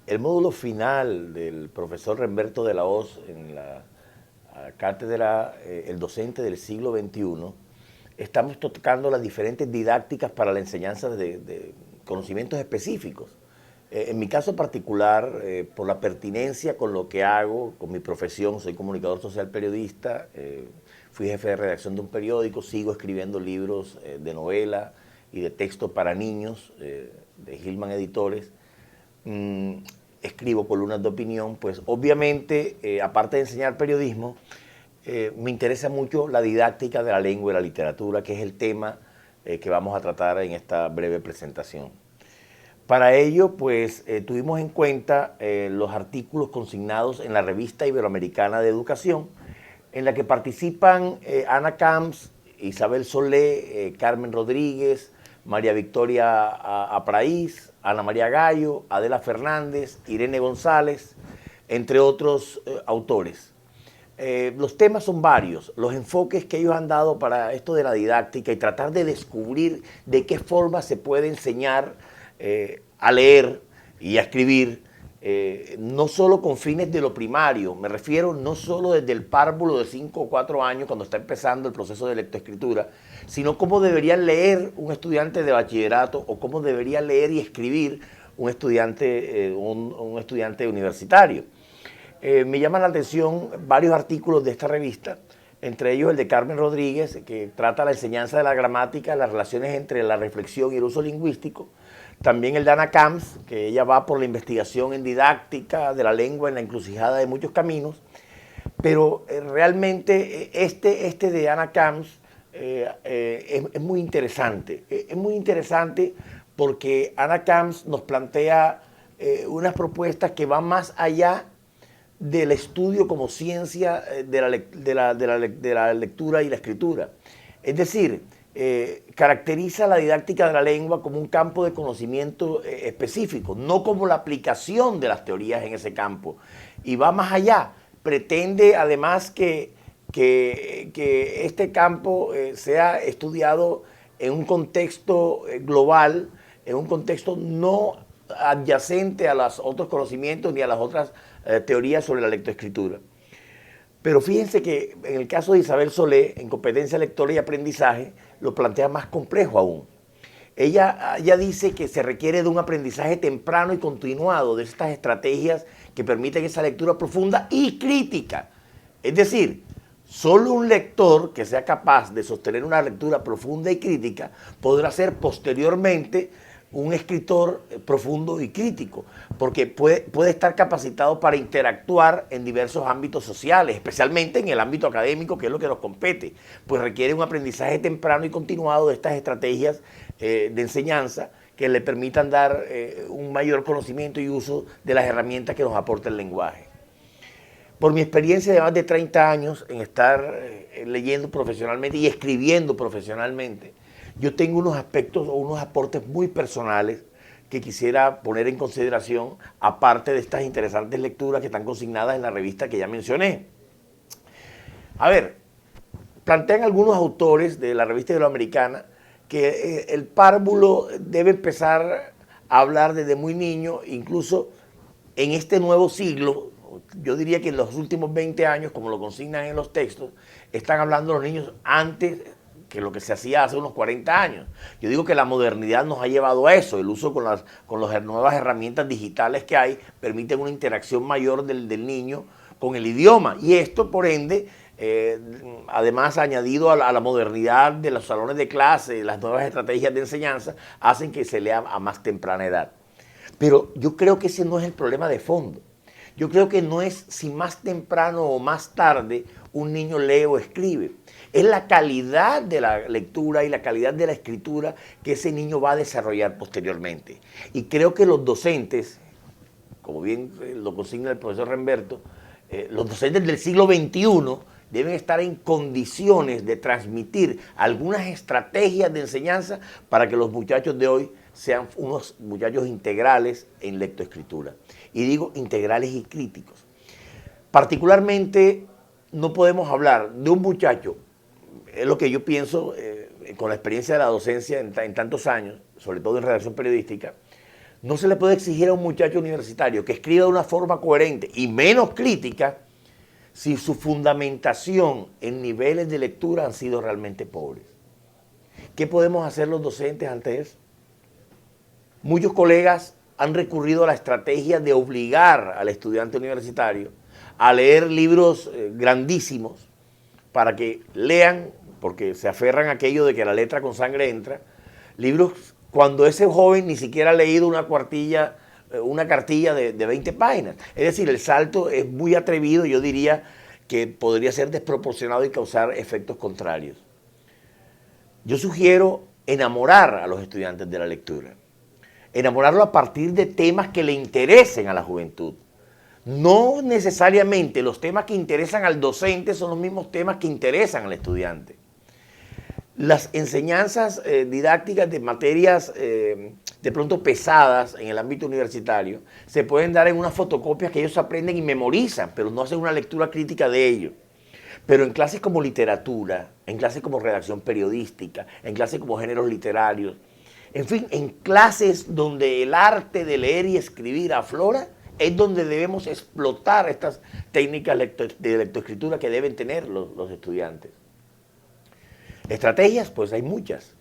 El módulo final del profesor Remberto de la Hoz en la cátedra El docente del siglo XXI, estamos tocando las diferentes didácticas para la enseñanza de conocimientos específicos. En mi caso particular, por la pertinencia con lo que hago, con mi profesión, soy comunicador social periodista, fui jefe de redacción de un periódico, sigo escribiendo libros de novela y de texto para niños, de Hillman Editores, escribo columnas de opinión, pues obviamente, aparte de enseñar periodismo, me interesa mucho la didáctica de la lengua y la literatura, que es el tema que vamos a tratar en esta breve presentación. Para ello, pues, tuvimos en cuenta los artículos consignados en la Revista Iberoamericana de Educación, en la que participan Ana Camps, Isabel Solé, Carmen Rodríguez, María Victoria Apraís, Ana María Gallo, Adela Fernández, Irene González, entre otros autores. Los temas son varios, los enfoques que ellos han dado para esto de la didáctica y tratar de descubrir de qué forma se puede enseñar a leer y a escribir, no solo con fines de lo primario, me refiero no solo desde el párvulo de 5 o 4 años cuando está empezando el proceso de lectoescritura, sino cómo debería leer un estudiante de bachillerato o cómo debería leer y escribir un estudiante universitario. Me llaman la atención varios artículos de esta revista, entre ellos el de Carmen Rodríguez, que trata la enseñanza de la gramática, las relaciones entre la reflexión y el uso lingüístico. También el de Ana Camps, que ella va por la investigación en didáctica de la lengua en la encrucijada de muchos caminos. Pero realmente este de Ana Camps es muy interesante. Es muy interesante porque Ana Camps nos plantea unas propuestas que van más allá del estudio como ciencia de la lectura y la escritura. Es decir, caracteriza la didáctica de la lengua como un campo de conocimiento específico, no como la aplicación de las teorías en ese campo. Y va más allá, pretende además que este campo sea estudiado en un contexto global, en un contexto no adyacente a los otros conocimientos ni a las otras teorías sobre la lectoescritura. Pero fíjense que en el caso de Isabel Solé, en competencia lectora y aprendizaje, lo plantea más complejo aún. Ella dice que se requiere de un aprendizaje temprano y continuado de estas estrategias que permiten esa lectura profunda y crítica. Es decir, solo un lector que sea capaz de sostener una lectura profunda y crítica podrá ser posteriormente un escritor profundo y crítico, porque puede estar capacitado para interactuar en diversos ámbitos sociales, especialmente en el ámbito académico, que es lo que nos compete, pues requiere un aprendizaje temprano y continuado de estas estrategias de enseñanza que le permitan dar un mayor conocimiento y uso de las herramientas que nos aporta el lenguaje. Por mi experiencia de más de 30 años en estar leyendo profesionalmente y escribiendo profesionalmente, yo tengo unos aspectos o unos aportes muy personales que quisiera poner en consideración, aparte de estas interesantes lecturas que están consignadas en la revista que ya mencioné. A ver, plantean algunos autores de la revista iberoamericana que el párvulo debe empezar a hablar desde muy niño, incluso en este nuevo siglo. Yo diría que en los últimos 20 años, como lo consignan en los textos, están hablando los niños antes que lo que se hacía hace unos 40 años. Yo digo que la modernidad nos ha llevado a eso, el uso con las nuevas herramientas digitales que hay, permiten una interacción mayor del niño con el idioma. Y esto, por ende, además añadido a la modernidad de los salones de clase, las nuevas estrategias de enseñanza, hacen que se lea a más temprana edad. Pero yo creo que ese no es el problema de fondo. Yo creo que no es si más temprano o más tarde un niño lee o escribe. Es la calidad de la lectura y la calidad de la escritura que ese niño va a desarrollar posteriormente. Y creo que los docentes, como bien lo consigna el profesor Remberto, los docentes del siglo XXI deben estar en condiciones de transmitir algunas estrategias de enseñanza para que los muchachos de hoy sean unos muchachos integrales en lectoescritura. Y digo integrales y críticos. Particularmente no podemos hablar de un muchacho, es lo que yo pienso con la experiencia de la docencia en tantos años, sobre todo en redacción periodística, No se le puede exigir a un muchacho universitario que escriba de una forma coherente y menos crítica si su fundamentación en niveles de lectura han sido realmente pobres. ¿Qué podemos hacer los docentes ante eso? Muchos colegas han recurrido a la estrategia de obligar al estudiante universitario a leer libros grandísimos para que lean, porque se aferran a aquello de que la letra con sangre entra, libros cuando ese joven ni siquiera ha leído una cartilla de 20 páginas. Es decir, el salto es muy atrevido, yo diría que podría ser desproporcionado y causar efectos contrarios. Yo sugiero enamorar a los estudiantes de la lectura, enamorarlo a partir de temas que le interesen a la juventud. No necesariamente los temas que interesan al docente son los mismos temas que interesan al estudiante. Las enseñanzas didácticas de materias de pronto pesadas en el ámbito universitario se pueden dar en unas fotocopias que ellos aprenden y memorizan, pero no hacen una lectura crítica de ello. Pero en clases como literatura, en clases como redacción periodística, en clases como géneros literarios, en fin, en clases donde el arte de leer y escribir aflora, es donde debemos explotar estas técnicas de lectoescritura que deben tener los estudiantes. Estrategias, pues hay muchas.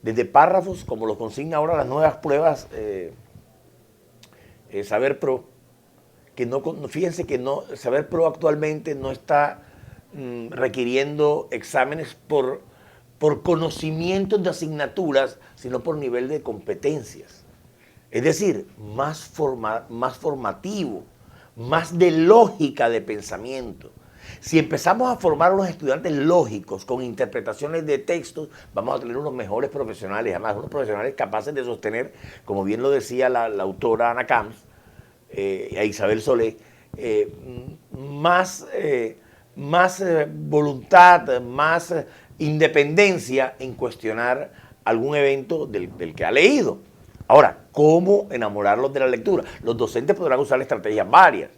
Desde párrafos, como lo consigna ahora las nuevas pruebas Saber Pro, que no, fíjense que Saber Pro actualmente no está requiriendo exámenes por conocimientos de asignaturas, sino por nivel de competencias. Es decir, más formativo, más de lógica de pensamiento. Si empezamos a formar a los estudiantes lógicos con interpretaciones de textos, vamos a tener unos mejores profesionales, además unos profesionales capaces de sostener, como bien lo decía la autora Ana Camps, a Isabel Solé, más voluntad, más independencia en cuestionar algún evento del que ha leído. Ahora, ¿cómo enamorarlos de la lectura? Los docentes podrán usar estrategias varias.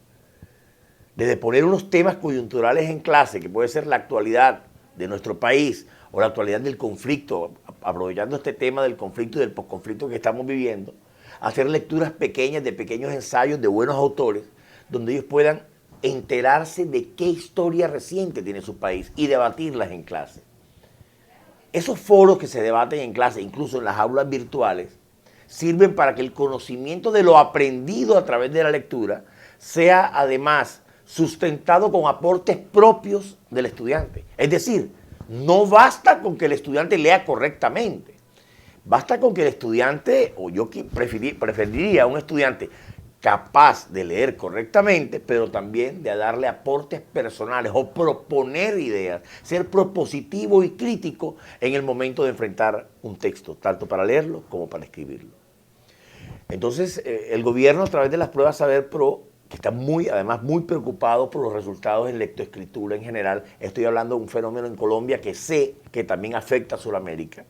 Desde poner unos temas coyunturales en clase, que puede ser la actualidad de nuestro país o la actualidad del conflicto, aprovechando este tema del conflicto y del posconflicto que estamos viviendo, hacer lecturas pequeñas de pequeños ensayos de buenos autores, donde ellos puedan enterarse de qué historia reciente tiene su país y debatirlas en clase. Esos foros que se debaten en clase, incluso en las aulas virtuales, sirven para que el conocimiento de lo aprendido a través de la lectura sea además sustentado con aportes propios del estudiante. Es decir, no basta con que el estudiante lea correctamente, basta con que el estudiante, o yo preferiría un estudiante capaz de leer correctamente, pero también de darle aportes personales o proponer ideas, ser propositivo y crítico en el momento de enfrentar un texto, tanto para leerlo como para escribirlo. Entonces, el gobierno, a través de las pruebas Saber Pro, que está además muy preocupado por los resultados en lectoescritura en general, estoy hablando de un fenómeno en Colombia que sé que también afecta a Sudamérica,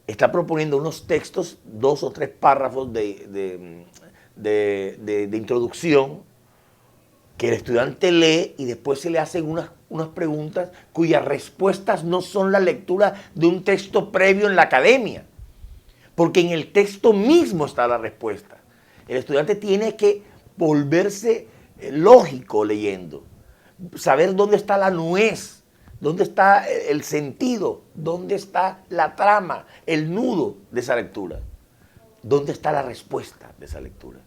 está proponiendo unos textos, 2 o 3 párrafos de introducción que el estudiante lee y después se le hacen unas preguntas cuyas respuestas no son la lectura de un texto previo en la academia, porque en el texto mismo está la respuesta. El estudiante tiene que volverse lógico leyendo, saber dónde está la nuez, dónde está el sentido, dónde está la trama, el nudo de esa lectura, dónde está la respuesta de esa lectura.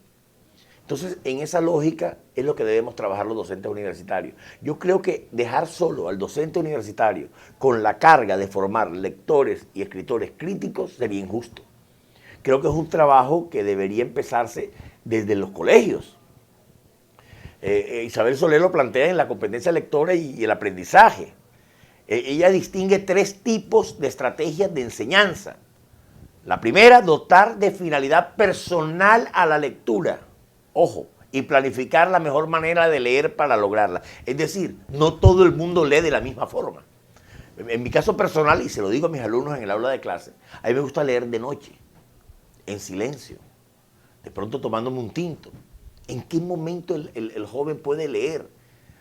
Entonces, en esa lógica es lo que debemos trabajar los docentes universitarios. Yo creo que dejar solo al docente universitario con la carga de formar lectores y escritores críticos sería injusto. Creo que es un trabajo que debería empezarse desde los colegios. Isabel Solé lo plantea en la competencia lectora y el aprendizaje. Ella distingue 3 tipos de estrategias de enseñanza. La primera, dotar de finalidad personal a la lectura. Ojo, y planificar la mejor manera de leer para lograrla. Es decir, no todo el mundo lee de la misma forma. En mi caso personal, y se lo digo a mis alumnos en el aula de clase, a mí me gusta leer de noche, en silencio, de pronto tomándome un tinto. ¿En qué momento el joven puede leer?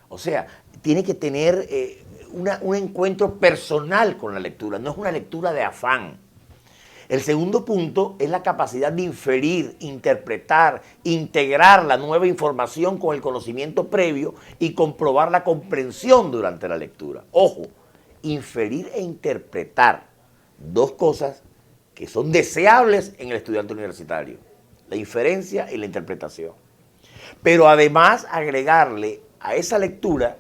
O sea, tiene que tener un encuentro personal con la lectura, no es una lectura de afán. El segundo punto es la capacidad de inferir, interpretar, integrar la nueva información con el conocimiento previo y comprobar la comprensión durante la lectura. Ojo, inferir e interpretar, dos cosas que son deseables en el estudiante universitario, la inferencia y la interpretación. Pero además agregarle a esa lectura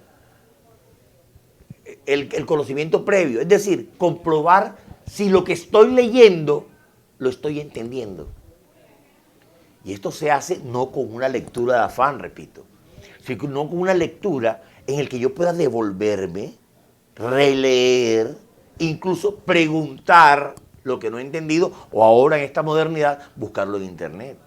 el conocimiento previo, es decir, comprobar si lo que estoy leyendo lo estoy entendiendo. Y esto se hace no con una lectura de afán, repito, sino con una lectura en la que yo pueda devolverme, releer, incluso preguntar lo que no he entendido o ahora en esta modernidad buscarlo en internet.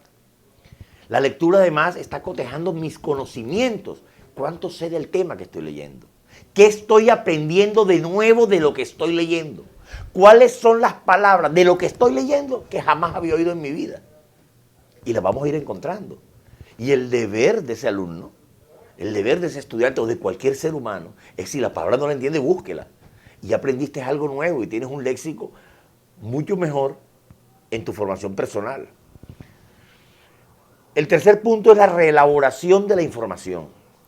La lectura además está cotejando mis conocimientos. ¿Cuánto sé del tema que estoy leyendo? ¿Qué estoy aprendiendo de nuevo de lo que estoy leyendo? ¿Cuáles son las palabras de lo que estoy leyendo que jamás había oído en mi vida? Y las vamos a ir encontrando. Y el deber de ese alumno, el deber de ese estudiante o de cualquier ser humano, es si la palabra no la entiende, búsquela. Y aprendiste algo nuevo y tienes un léxico mucho mejor en tu formación personal. El tercer punto es la reelaboración de la información,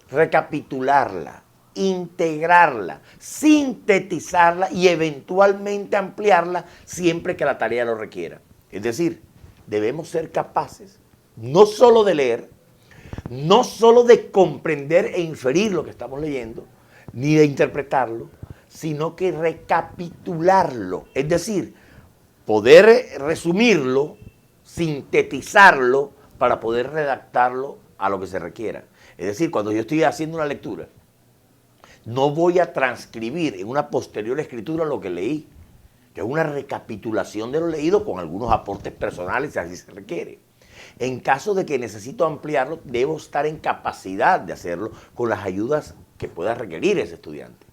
recapitularla, integrarla, sintetizarla y eventualmente ampliarla siempre que la tarea lo requiera. Es decir, debemos ser capaces no solo de leer, no solo de comprender e inferir lo que estamos leyendo, ni de interpretarlo, sino que recapitularlo, es decir, poder resumirlo, sintetizarlo para poder redactarlo a lo que se requiera. Es decir, cuando yo estoy haciendo una lectura, no voy a transcribir en una posterior escritura lo que leí, que es una recapitulación de lo leído con algunos aportes personales si así se requiere. En caso de que necesito ampliarlo, debo estar en capacidad de hacerlo con las ayudas que pueda requerir ese estudiante.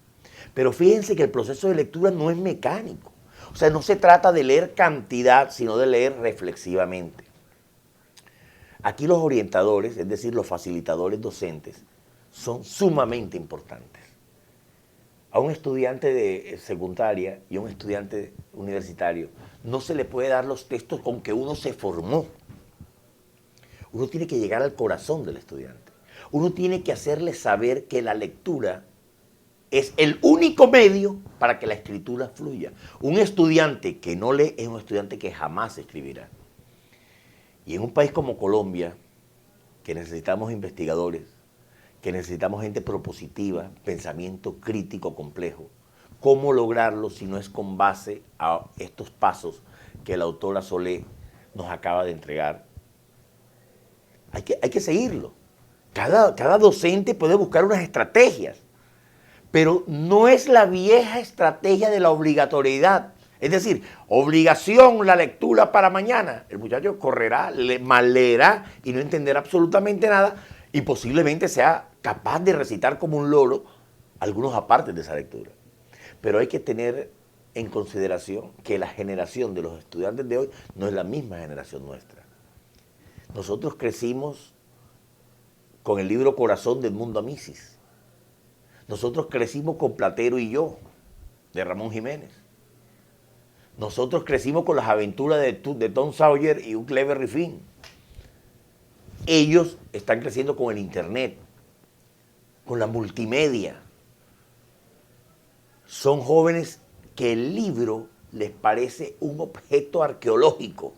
Pero fíjense que el proceso de lectura no es mecánico. O sea, no se trata de leer cantidad, sino de leer reflexivamente. Aquí los orientadores, es decir, los facilitadores docentes, son sumamente importantes. A un estudiante de secundaria y a un estudiante universitario no se le puede dar los textos con que uno se formó. Uno tiene que llegar al corazón del estudiante. Uno tiene que hacerle saber que la lectura es el único medio para que la escritura fluya. Un estudiante que no lee es un estudiante que jamás escribirá. Y en un país como Colombia, que necesitamos investigadores, que necesitamos gente propositiva, pensamiento crítico complejo, ¿cómo lograrlo si no es con base a estos pasos que la autora Solé nos acaba de entregar? Hay que seguirlo. Cada docente puede buscar unas estrategias, pero no es la vieja estrategia de la obligatoriedad. Es decir, obligación la lectura para mañana. El muchacho correrá, mal leerá y no entenderá absolutamente nada y posiblemente sea capaz de recitar como un loro algunos apartes de esa lectura. Pero hay que tener en consideración que la generación de los estudiantes de hoy no es la misma generación nuestra. Nosotros crecimos con el libro Corazón de Edmundo Amisis. Nosotros crecimos con Platero y yo, de Ramón Jiménez. Nosotros crecimos con las aventuras de Tom Sawyer y Huckleberry Finn. Ellos están creciendo con el internet, con la multimedia. Son jóvenes que el libro les parece un objeto arqueológico.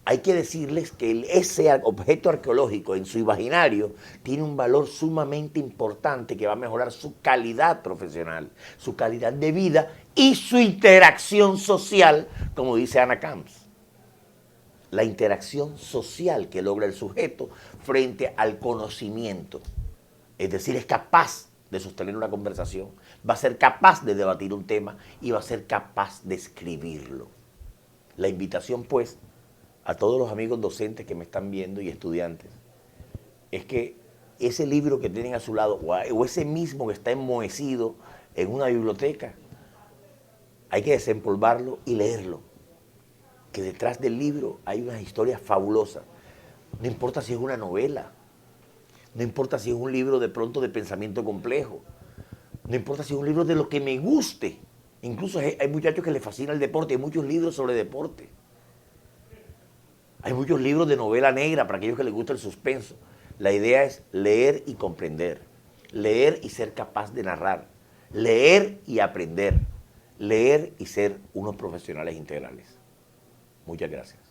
Hay que decirles que ese objeto arqueológico en su imaginario tiene un valor sumamente importante que va a mejorar su calidad profesional, su calidad de vida y su interacción social, como dice Anna Camps. La interacción social que logra el sujeto frente al conocimiento. Es decir, es capaz de sostener una conversación, va a ser capaz de debatir un tema y va a ser capaz de escribirlo. La invitación, pues, a todos los amigos docentes que me están viendo y estudiantes, es que ese libro que tienen a su lado, o ese mismo que está enmohecido en una biblioteca, hay que desempolvarlo y leerlo. Que detrás del libro hay unas historias fabulosas. No importa si es una novela, no importa si es un libro de pronto de pensamiento complejo, no importa si es un libro de lo que me guste, Incluso hay muchachos que les fascina el deporte, hay muchos libros sobre deporte. Hay muchos libros de novela negra para aquellos que les gusta el suspenso. La idea es leer y comprender, leer y ser capaz de narrar, leer y aprender, leer y ser unos profesionales integrales. Muchas gracias.